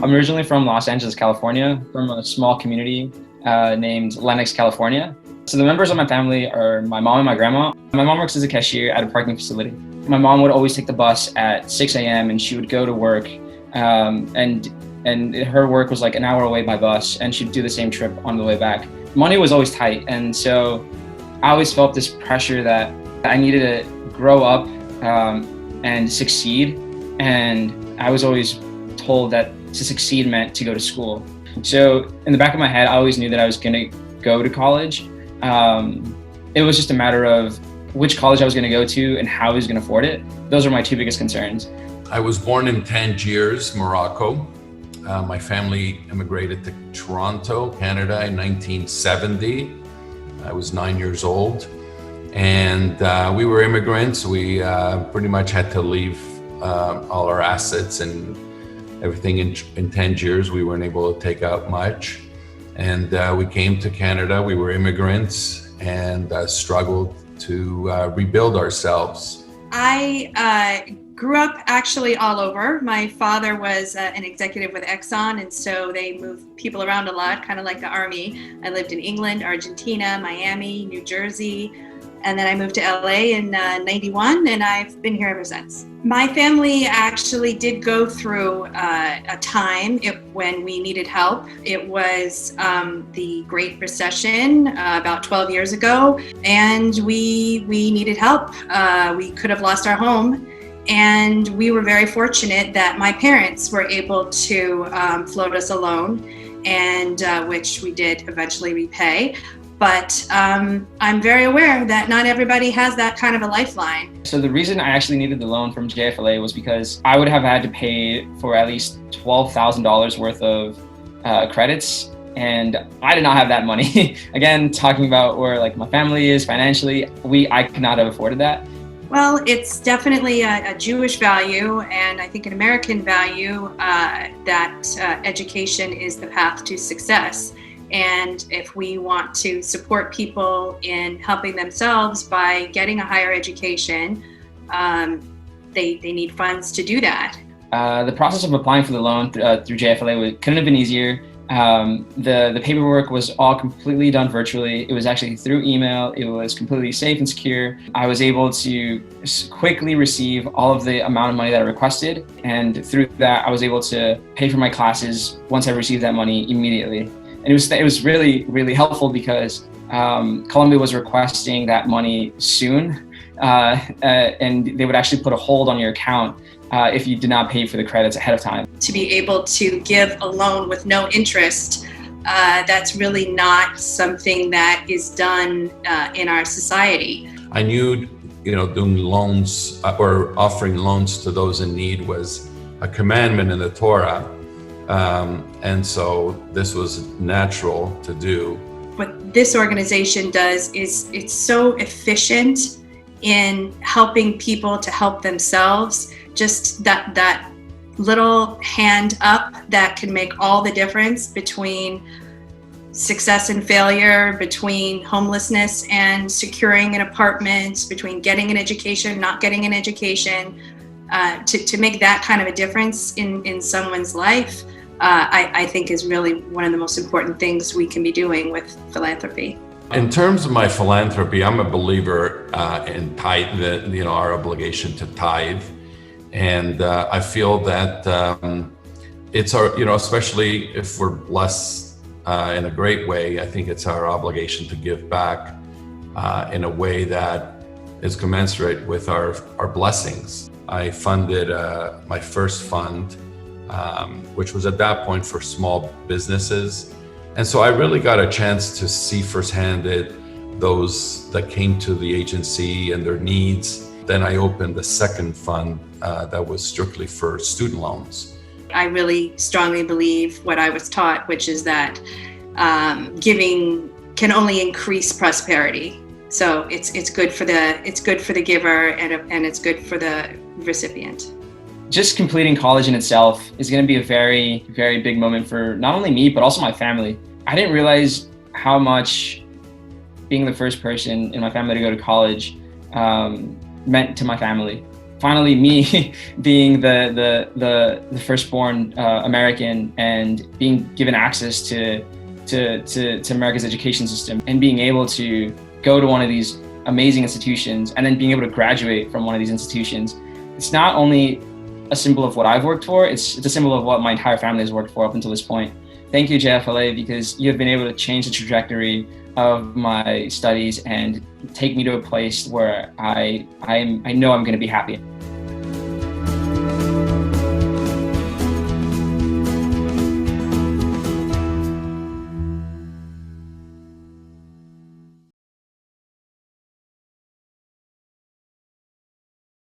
I'm originally from Los Angeles, California, from a small community named Lenox, California. So the members of my family are my mom and my grandma. My mom works as a cashier at a parking facility. My mom would always take the bus at 6 a.m. and she would go to work. And her work was like an hour away by bus, and she'd do the same trip on the way back. Money was always tight, and so I always felt this pressure that I needed to grow up and succeed. And I was always told that to succeed meant to go to school. So in the back of my head, I always knew that I was going to go to college. It was just a matter of which college I was going to go to and how I was going to afford it. Those are my two biggest concerns. I was born in Tangiers, Morocco. My family immigrated to Toronto, Canada in 1970. I was 9 years old, and we were immigrants. We pretty much had to leave all our assets and everything in Tangiers. We weren't able to take out much, and we came to Canada. We were immigrants and struggled to rebuild ourselves. I grew up actually all over. My father was an executive with Exxon, and so they moved people around a lot, kind of like the Army. I lived in England, Argentina, Miami, New Jersey, and then I moved to LA in 91, and I've been here ever since. My family actually did go through a time when we needed help. It was the Great Recession about 12 years ago, and we needed help. We could have lost our home. And we were very fortunate that my parents were able to float us a loan, and which we did eventually repay. But I'm very aware that not everybody has that kind of a lifeline. So the reason I actually needed the loan from JFLA was because I would have had to pay for at least $12,000 worth of credits. And I did not have that money. Again, talking about where like my family is financially, I could not have afforded that. Well, it's definitely a Jewish value, and I think an American value that education is the path to success. And if we want to support people in helping themselves by getting a higher education, they need funds to do that. The process of applying for the loan through JFLA couldn't have been easier. The paperwork was all completely done virtually. It was actually through email. It was completely safe and secure. I was able to quickly receive all of the amount of money that I requested. And through that, I was able to pay for my classes once I received that money immediately. And it was really, really helpful because Columbia was requesting that money soon. And they would actually put a hold on your account if you did not pay for the credits ahead of time. To be able to give a loan with no interest, that's really not something that is done in our society. I knew, doing loans or offering loans to those in need was a commandment in the Torah. And so this was natural to do. What this organization does is it's so efficient in helping people to help themselves. Just that little hand up that can make all the difference between success and failure, between homelessness and securing an apartment, between getting an education, not getting an education, to make that kind of a difference in someone's life, I think is really one of the most important things we can be doing with philanthropy. In terms of my philanthropy, I'm a believer in tithe, our obligation to tithe. And I feel that it's our, especially if we're blessed in a great way, I think it's our obligation to give back in a way that is commensurate with our blessings. I funded my first fund, which was at that point for small businesses. And so I really got a chance to see firsthand those that came to the agency and their needs. Then I opened the second fund that was strictly for student loans. I really strongly believe what I was taught, which is that giving can only increase prosperity. So it's good for the giver and it's good for the recipient. Just completing college in itself is going to be a very, very big moment for not only me, but also my family. I didn't realize how much being the first person in my family to go to college meant to my family. finally me being the firstborn American and being given access to America's education system and being able to go to one of these amazing institutions and then being able to graduate from one of these institutions, it's not only a symbol of what I've worked for, it's a symbol of what my entire family has worked for up until this point. Thank you, JFLA, because you have been able to change the trajectory of my studies and take me to a place where I know I'm going to be happy.